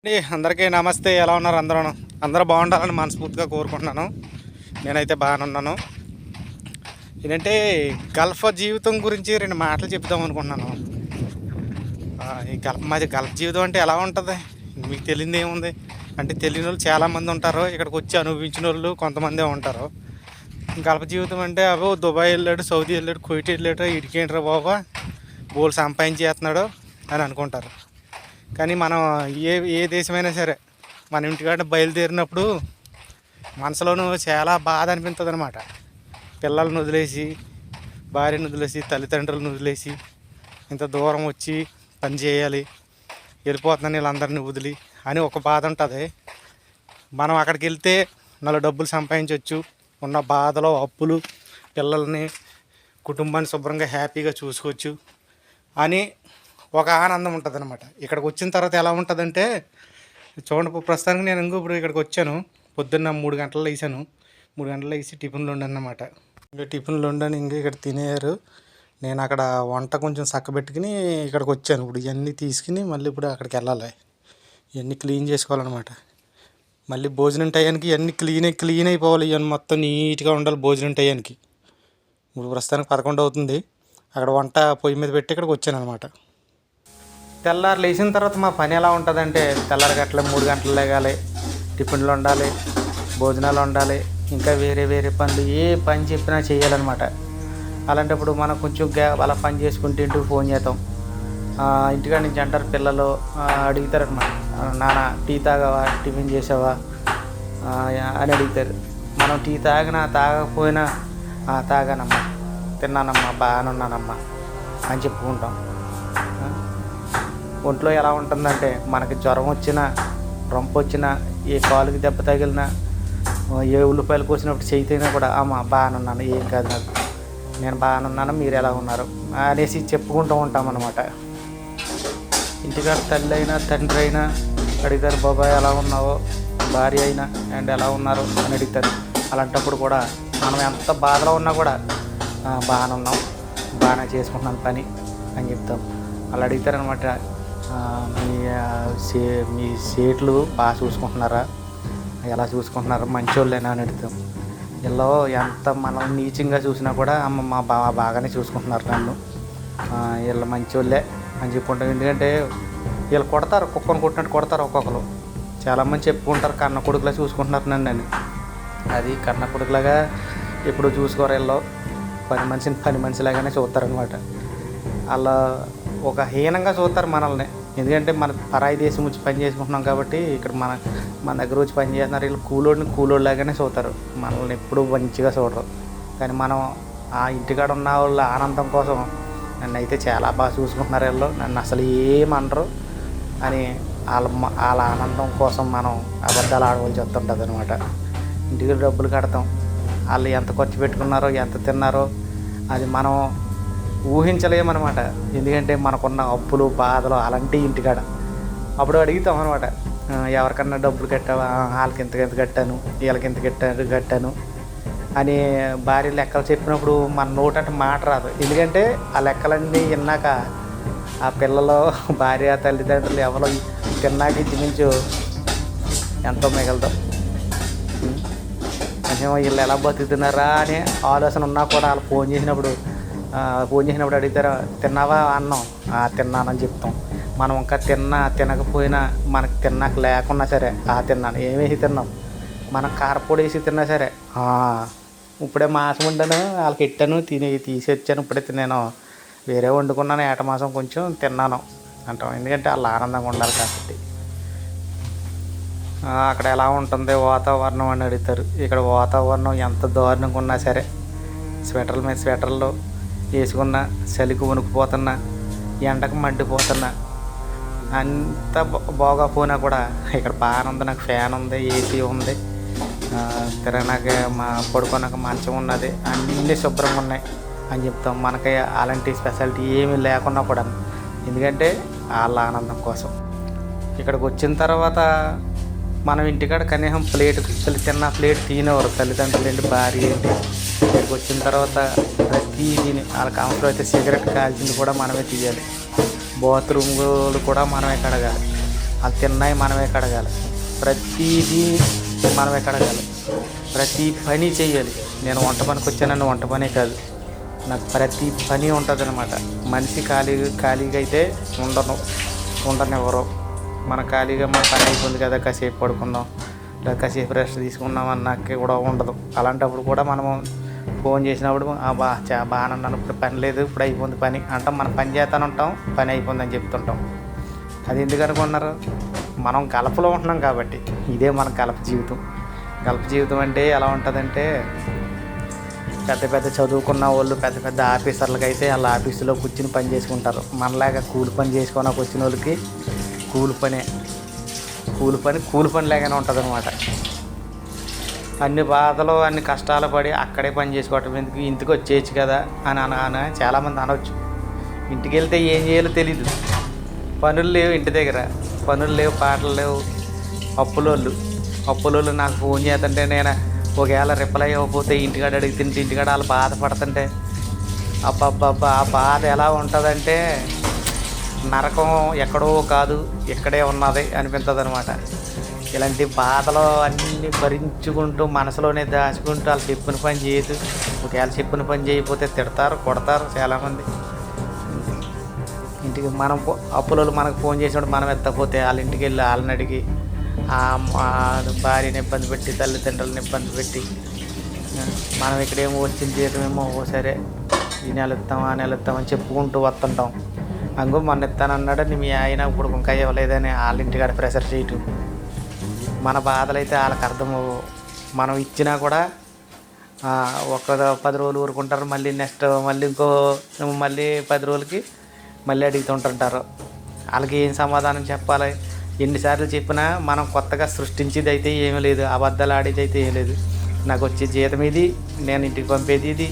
అందరికీ నమస్తే. ఎలా ఉన్నారు? అందరూ బాగుండాలని మనస్ఫూర్తిగా కోరుకుంటున్నాను. నేనైతే బాగానే ఉన్నాను. ఏంటంటే గల్ఫ్ జీవితం గురించి 2 మాటలు చెప్దాం అనుకుంటున్నాను. మాది గల్ఫ్ జీవితం అంటే ఎలా ఉంటుంది మీకు తెలియదు ఏముంది అంటే, తెలియని వాళ్ళు చాలామంది ఉంటారు. ఇక్కడికి వచ్చి అనుభవించిన వాళ్ళు కొంతమందే ఉంటారు. గల్ఫ్ జీవితం అంటే అవో దుబాయ్ వెళ్ళాడు, సౌదీ వెళ్ళాడు, కువైట్ వెళ్ళాడు, ఇడికేంట్రా బాబా బోల్ సంపాదించేస్తున్నాడు అని అనుకుంటారు. కానీ మనం ఏ ఏ దేశమైనా సరే మన ఇంటికాడ బయలుదేరినప్పుడు మనసులోనూ చాలా బాధ అనిపిస్తుంది అనమాట. పిల్లలను వదిలేసి, భార్యను వదిలేసి, తల్లిదండ్రులను వదిలేసి ఇంత దూరం వచ్చి పని చేయాలి, వెళ్ళిపోతున్నాను వీళ్ళందరినీ వదిలి అని ఒక బాధ ఉంటుంది. మనం అక్కడికి వెళ్తే 4 డబ్బులు సంపాదించవచ్చు, ఉన్న బాధలో అప్పులు, పిల్లల్ని, కుటుంబాన్ని శుభ్రంగా హ్యాపీగా చూసుకోవచ్చు అని ఒక ఆనందం ఉంటుంది అనమాట. ఇక్కడికి వచ్చిన తర్వాత ఎలా ఉంటుందంటే, చూడండి ప్రస్తుతానికి నేను ఇప్పుడు ఇక్కడికి వచ్చాను. పొద్దున్న 3 గంటలు లేచాను. 3 గంటలు లేచి టిఫిన్లు వండాను అనమాట. ఇంకా టిఫిన్లు వండాను, ఇంకా ఇక్కడ తినేయారు. నేను అక్కడ వంట కొంచెం చక్కబెట్టుకుని ఇక్కడికి వచ్చాను. ఇప్పుడు ఇవన్నీ తీసుకుని మళ్ళీ ఇప్పుడు అక్కడికి వెళ్ళాలి. ఇవన్నీ క్లీన్ చేసుకోవాలన్నమాట. మళ్ళీ భోజనం టయానికి ఇవన్నీ క్లీన్ అయిపోవాలి. ఇవన్నీ మొత్తం నీట్గా ఉండాలి భోజనం టయానికి. ఇప్పుడు ప్రస్తుతానికి 11 అవుతుంది. అక్కడ వంట పొయ్యి మీద పెట్టి ఇక్కడికి వచ్చాను అనమాట. తెల్లారు లేచిన తర్వాత మా పని ఎలా ఉంటుందంటే, తెల్లారి గంటల 3 గంటలు లేగాలి, టిఫిన్లు వండాలి, భోజనాలు వండాలి, ఇంకా వేరే వేరే పనులు ఏ పని చెప్పినా చేయాలన్నమాట. అలాంటప్పుడు మనం కొంచెం అలా పని చేసుకుంటూ ఇంటికి ఫోన్ చేద్దాం. ఇంటికాడ నుంచి అంటారు పిల్లలు, అడుగుతారనమాట, నాన్న టీ తాగావా, టిఫిన్ చేసావా అని అడుగుతారు. మనం టీ తాగినా తాగకపోయినా తాగానమ్మా, తిన్నానమ్మా, బాగానే ఉన్నానమ్మా అని చెప్పుకుంటాం. ఒంట్లో ఎలా ఉంటుందంటే, మనకి జ్వరం వచ్చినా, రొంపు వచ్చినా, ఏ కాలుకి దెబ్బ తగిలినా, ఏ ఉల్లిపాయలు కోసినప్పుడు చేయితేనే కూడా అమ్మ బాగానే ఉన్నాను, ఏం కాదు నాకు, నేను బాగానే ఉన్నాను, మీరు ఎలా ఉన్నారు అనేసి చెప్పుకుంటూ ఉంటాం అన్నమాట. ఇంటికాడ తల్లి అయినా తండ్రి అయినా అడుగుతారు, బాబాయ్ ఎలా ఉన్నావో, భార్య అయినా అండ్ ఎలా ఉన్నారు అని అడుగుతారు. అలాంటప్పుడు కూడా మనం ఎంత బాధలో ఉన్నా కూడా బాగానే ఉన్నాం, బాగానే చేసుకుంటున్నాను పని అని చెప్తాం. అలా అడుగుతారనమాట. మీ సేట్లు బాగా చూసుకుంటున్నారా, ఎలా చూసుకుంటున్నారా, మంచోళ్ళేనా అని అడుగుతాం. వీళ్ళు ఎంత మనం నీచంగా చూసినా కూడా అమ్మ మా బాగానే చూసుకుంటున్నారు నన్ను, వీళ్ళు మంచోళ్ళే అని చెప్పుకుంటాం. ఎందుకంటే వీళ్ళు కొడతారు, కుక్కను కొట్టినట్టు కొడతారు ఒక్కొక్కరు. చాలామంది చెప్పుకుంటారు కన్న కొడుకులా చూసుకుంటున్నారు నన్ను అని. అది కన్న కొడుకులాగా ఎప్పుడు చూసుకోరు. వీళ్ళు పని మనిషిలాగానే చూస్తారనమాట. అలా ఒక హీనంగా చూస్తారు మనల్ని. ఎందుకంటే మన పరాయి దేశం వచ్చి పని చేసుకుంటున్నాం కాబట్టి ఇక్కడ మన దగ్గర వచ్చి పని చేస్తున్నారు. వీళ్ళు కూలోళ్ళలాగానే చూస్తారు, మనల్ని ఎప్పుడు మంచిగా చూడరు. కానీ మనం ఆ ఇంటికాడ ఉన్న వాళ్ళ ఆనందం కోసం నన్ను అయితే చాలా బాగా చూసుకుంటున్నారు, వీళ్ళు నన్ను అసలు ఏమనరు అని వాళ్ళ ఆనందం కోసం మనం అబద్ధాలు ఆడవలసి వస్తుంటుంది అనమాట. ఇంటికి డబ్బులు కడతాం, వాళ్ళు ఎంత ఖర్చు పెట్టుకున్నారో, ఎంత తిన్నారో అది మనం ఊహించలేమన్నమాట. ఎందుకంటే మనకున్న అప్పులు, బాధలు అలాంటి ఇంటికాడ అప్పుడు అడుగుతాం అనమాట, ఎవరికన్నా డబ్బులు కట్టావా, వాళ్ళకి ఇంత కట్టాను, వీళ్ళకి ఇంత కట్టాను అని భార్య లెక్కలు చెప్పినప్పుడు మన నోటంటే మాట రాదు. ఎందుకంటే ఆ లెక్కలన్నీ విన్నాక ఆ పిల్లలు, భార్య, తల్లిదండ్రులు ఎవరో తిన్నాక ఇంచుమించు ఎంతో మిగలుతాం. కొంచెం వీళ్ళు ఎలా బతుకుతున్నారా అనే ఆలోచన ఉన్నా కూడా వాళ్ళు ఫోన్ చేసినప్పుడు అడుగుతారా, తిన్నావా అన్నాం, తిన్నానని చెప్తాం. మనం ఇంకా తినకపోయినా, మనకు తిన్నాక లేకున్నా సరే తిన్నాను, ఏమేసి తిన్నాం, మనం కారపొడి వేసి తిన్నా సరే ఇప్పుడే మాసం వండాను, వాళ్ళకి ఎట్టాను, తీసి వచ్చాను, ఇప్పుడే నేను వేరే వండుకున్నాను, ఏట మాసం కొంచెం తిన్నాను అంటాం. ఎందుకంటే వాళ్ళు ఆనందంగా ఉండాలి కాబట్టి. అక్కడ ఎలా ఉంటుంది వాతావరణం అని అడుగుతారు. ఇక్కడ వాతావరణం ఎంత దారుణంగా ఉన్నా సరే, స్వెటర్ల మీద స్వెటర్లు వేసుకున్నా, చలికి వణుకుపోతున్నా, ఎండకు మండిపోతున్నా, అంత బాగోపోయినా కూడా ఇక్కడ బాగానే ఉంది, నాకు ఫ్యాన్ ఉంది, ఏసీ ఉంది, తిరగనాక పడుకోనాక మంచం ఉన్నది, అన్నీ శుభ్రంగా ఉన్నాయి అని చెప్తాం. మనకి అలాంటి స్పెషాలిటీ ఏమీ లేకున్నా కూడా, ఎందుకంటే వాళ్ళ ఆనందం కోసం. ఇక్కడికి వచ్చిన తర్వాత మనం ఇంటికాడ కనీసం తిన్న ప్లేట్ తినేవారు తల్లిదండ్రులు ఏంటి, భార్య ఏంటి. ఇక్కడికి వచ్చిన తర్వాత తిని వాళ్ళకి అవసరం అయితే సిగరెట్ కాల్చింది కూడా మనమే తీయాలి, బాత్రూమ్లు కూడా మనమే కడగాలి. అది తిన్నాయి మనమే కడగాలి, ప్రతిదీ మనమే కడగాలి, ప్రతి పని చెయ్యాలి. నేను వంట పనికి వచ్చానని వంట పనే కాదు, నాకు ప్రతి పని ఉంటుంది అనమాట. మనిషి ఖాళీగా అయితే ఉండనివ్వరు. మన ఖాళీగా మన పని అయిపోయింది కదా కాసేపు పడుకుందాం లేదా కాసేపు రెస్ట్ తీసుకుందాం అన్నాక కూడా ఉండదు. అలాంటప్పుడు కూడా మనము ఫోన్ చేసినప్పుడు బాగానే ఉన్నాను, ఇప్పుడు పని లేదు, ఇప్పుడు అయిపోయింది పని అంటాం. మనం పని చేస్తాను ఉంటాం, పని అయిపోయిందని చెప్తుంటాం. అది ఎందుకు అనుకున్నారు? మనం గల్ఫలో ఉంటున్నాం కాబట్టి. ఇదే మన గల్ఫ్ జీవితం. గల్ఫ్ జీవితం అంటే ఎలా ఉంటుందంటే, పెద్ద పెద్ద చదువుకున్న వాళ్ళు పెద్ద పెద్ద ఆఫీసర్లకి అయితే వాళ్ళ ఆఫీసులో కూర్చుని పని చేసుకుంటారు. మనలాగా కూలి పని చేసుకోవడానికి వచ్చిన వాళ్ళకి కూలి పని లాగానే ఉంటుంది అనమాట. అన్ని బాధలు అన్ని కష్టాలు పడి అక్కడే పని చేసుకోవటం ఎందుకు, ఇంటికి వచ్చేయచ్చు కదా అని చాలామంది అనవచ్చు. ఇంటికి వెళ్తే ఏం చేయాలో తెలీదు, పనులు లేవు, ఇంటి దగ్గర పనులు లేవు, పాటలు లేవు. అప్పులోళ్ళు నాకు ఫోన్ చేస్తుంటే నేను ఒకవేళ రిప్లై అవ్వకపోతే ఇంటికాడ అడిగితే ఇంటికాడ వాళ్ళు బాధపడుతుంటే అబ్బబ్బబ్బా ఆ బాధ ఎలా ఉంటుందంటే నరకం ఎక్కడో కాదు ఇక్కడే ఉన్నది అనిపిస్తుంది అనమాట. ఇలాంటి బాధలు అన్నీ భరించుకుంటూ మనసులోనే దాచుకుంటూ వాళ్ళు చెప్పిన పని చేయదు. ఒకవేళ చెప్పిన పని చేయకపోతే తిడతారు, కొడతారు చాలామంది. ఇంటికి మనం అప్పులలో మనకు ఫోన్ చేసినప్పుడు మనం ఎత్తకపోతే వాళ్ళ ఇంటికి వెళ్ళి వాళ్ళని అడిగి భార్యని ఇబ్బంది పెట్టి తల్లిదండ్రులను ఇబ్బంది పెట్టి మనం ఇక్కడేమో వచ్చిన జీతమేమో సరే ఈ నెల ఇస్తామని చెప్పుకుంటూ వస్తుంటాం. అంగో మొన్న ఇస్తానన్నాడు మీ ఆయన ఇప్పుడు ఇంకా ఇవ్వలేదని వాళ్ళ ఇంటికాడ ప్రెషర్ చేయటం. మన బాధలు అయితే వాళ్ళకి అర్థము. మనం ఇచ్చినా కూడా ఒక 10 రోజులు ఊరుకుంటారు, మళ్ళీ నెక్స్ట్ మళ్ళీ 10 రోజులకి మళ్ళీ అడుగుతుంటుంటారు. వాళ్ళకి ఏం సమాధానం చెప్పాలి? ఎన్నిసార్లు చెప్పినా మనం కొత్తగా సృష్టించేది అయితే ఏమీ లేదు, అబద్ధాలు ఆడేది అయితే ఏం లేదు. నాకు వచ్చే జీతం ఇది, నేను ఇంటికి పంపేది ఇది,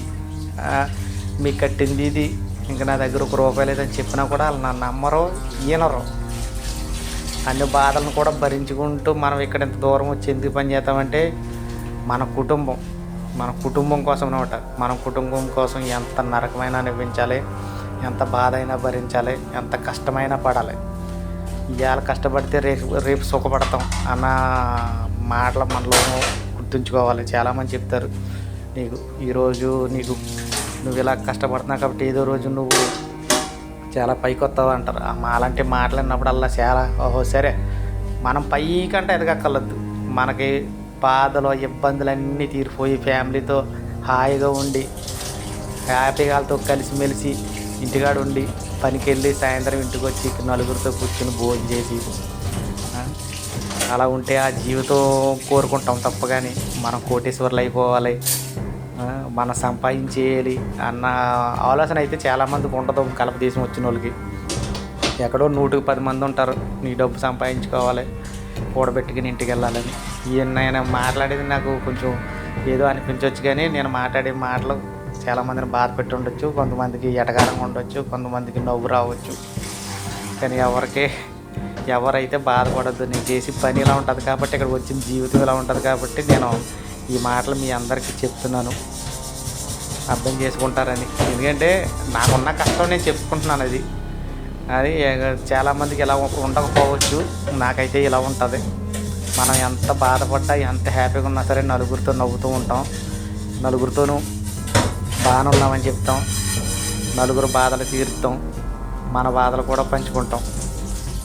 మీకు కట్టింది ఇది, ఇంకా నా దగ్గర ₹1 లేదని చెప్పినా కూడా వాళ్ళు నన్ను నమ్మరు, ఈనరు. అన్ని బాధలను కూడా భరించుకుంటూ మనం ఇక్కడ ఇంత దూరం వచ్చి ఎందుకు పని చేస్తామంటే మన కుటుంబం కోసం అనమాట. మన కుటుంబం కోసం ఎంత నరకమైనా అనిపించాలి, ఎంత బాధ అయినా భరించాలి, ఎంత కష్టమైనా పడాలి. ఇవాళ కష్టపడితే రేపు సుఖపడతాం అన్న మాటలు మనలో గుర్తుంచుకోవాలి. చాలామంది చెప్తారు, ఈరోజు నువ్వు ఇలా కష్టపడుతున్నావు కాబట్టి ఏదో రోజు నువ్వు చాలా పైకి వస్తావు అంటారు. అలాంటి మాటలు విన్నప్పుడల్లా చాలా సరే మనం పైకంటే ఎదగక్కర్లేదు. మనకి బాధలు ఇబ్బందులన్నీ తీరిపోయి ఫ్యామిలీతో హాయిగా ఉండి హ్యాపీగా వాళ్ళతో కలిసిమెలిసి ఇంటికాడ ఉండి పనికి వెళ్ళి సాయంత్రం ఇంటికి వచ్చి నలుగురితో కూర్చొని భోజనం చేసి అలా ఉంటే ఆ జీవితం కోరుకుంటాం తప్ప. కానీ మనం కోటీశ్వర్లు అయిపోవాలి, మనం సంపాదించేయాలి అన్న ఆలోచన అయితే చాలామందికి ఉండదు. కలప దేశం వచ్చిన వాళ్ళకి ఎక్కడో 100కి 10 మంది ఉంటారు నీ డబ్బు సంపాదించుకోవాలి, కూడబెట్టుకుని ఇంటికి వెళ్ళాలని. నేను మాట్లాడేది నాకు కొంచెం ఏదో అనిపించవచ్చు, కానీ నేను మాట్లాడే మాటలు చాలామందిని బాధ పెట్టి ఉండొచ్చు, కొంతమందికి ఎటకారంగా ఉండొచ్చు, కొంతమందికి నవ్వు రావచ్చు. కానీ ఎవరైతే బాధపడద్దు. నేను చేసి పని ఇలా ఉంటుంది కాబట్టి, ఇక్కడికి వచ్చిన జీవితం ఇలా ఉంటుంది కాబట్టి నేను ఈ మాటలు మీ అందరికీ చెప్తున్నాను, అర్థం చేసుకుంటారని. ఎందుకంటే నాకున్న కష్టం నేను చెప్పుకుంటున్నాను. అది చాలామందికి ఇలా ఉండకపోవచ్చు, నాకైతే ఇలా ఉంటుంది. మనం ఎంత బాధపడ్డా ఎంత హ్యాపీగా ఉన్నా సరే నలుగురితో నవ్వుతూ ఉంటాం, నలుగురితోనూ బాగానే ఉన్నామని చెప్తాం, నలుగురు బాధలు తీరుస్తాం, మన బాధలు కూడా పంచుకుంటాం.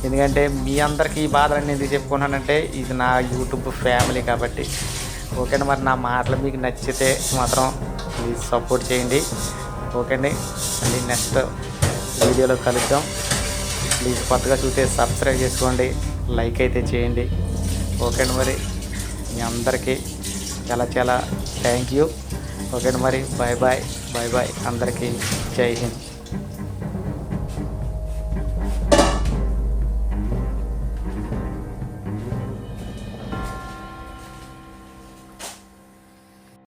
ఎందుకంటే మీ అందరికీ ఈ బాధలన్నీ ఎందుకు చెప్పుకున్నానంటే ఇది నా యూట్యూబ్ ఫ్యామిలీ కాబట్టి. ఓకేనా? మరి నా మాటలు మీకు నచ్చితే మాత్రం ప్లీజ్ సపోర్ట్ చేయండి. ఓకే అండి, మళ్ళీ నెక్స్ట్ వీడియోలో కలుద్దాం. ప్లీజ్ కొత్తగా చూస్తే సబ్స్క్రైబ్ చేసుకోండి, లైక్ అయితే చేయండి. ఓకే అండి, మరి మీ అందరికీ చాలా థ్యాంక్ యూ. ఓకే అండి, మరి బాయ్ అందరికీ జై హింద్.